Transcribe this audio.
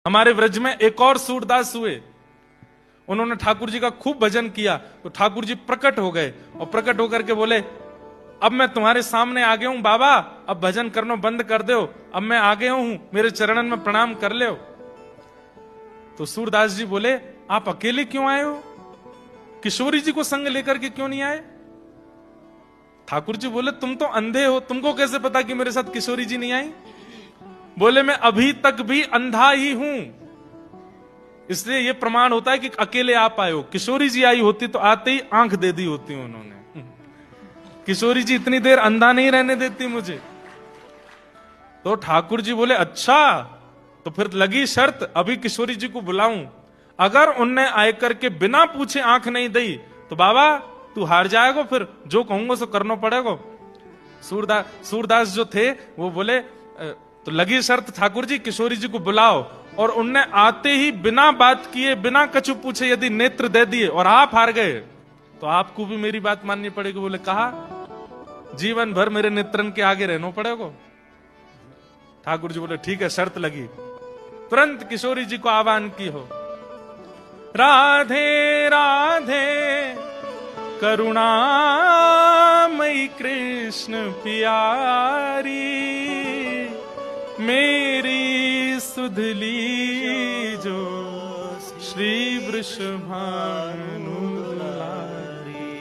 हमारे व्रज में एक और सूरदास हुए, उन्होंने ठाकुर जी का खूब भजन किया, तो ठाकुर जी प्रकट हो गए और प्रकट होकर के बोले, अब मैं तुम्हारे सामने आ गया हूं बाबा, अब भजन करना बंद कर दो, अब मैं आ गया हूं, मेरे चरणन में प्रणाम कर ले। तो सूरदास जी बोले, आप अकेले क्यों आए हो, किशोरी जी को संग लेकर के क्यों नहीं आए? ठाकुर जी बोले, तुम तो अंधे हो, तुमको कैसे पता कि मेरे साथ किशोरी जी नहीं आई? बोले, मैं अभी तक भी अंधा ही हूं, इसलिए यह प्रमाण होता है कि अकेले आप आए हो। किशोरी जी आई होती तो आते ही आंख दे दी होती उन्होंने। किशोरी जी इतनी देर अंधा नहीं रहने देती मुझे। तो ठाकुर जी बोले, अच्छा, तो फिर लगी शर्त, अभी किशोरी जी को बुलाऊं, अगर उनने आकर के बिना पूछे आंख नहीं दी तो बाबा तू हार जाएगा, फिर जो कहूंगा सो करना पड़ेगा। सूरदास जो थे वो बोले, तो लगी शर्त ठाकुर जी, किशोरी जी को बुलाओ, और उनने आते ही बिना बात किए, बिना कछु पूछे यदि नेत्र दे दिए और आप हार गए तो आपको भी मेरी बात माननी पड़ेगी। बोले, कहा, जीवन भर मेरे नेत्रन के आगे रहना पड़ेगा। ठाकुर जी बोले, ठीक है, शर्त लगी। तुरंत किशोरी जी को आह्वान की हो, राधे राधे करुणामयी कृष्ण प्यारी, मेरी सुधली जो श्री वृषभानु दुलारी,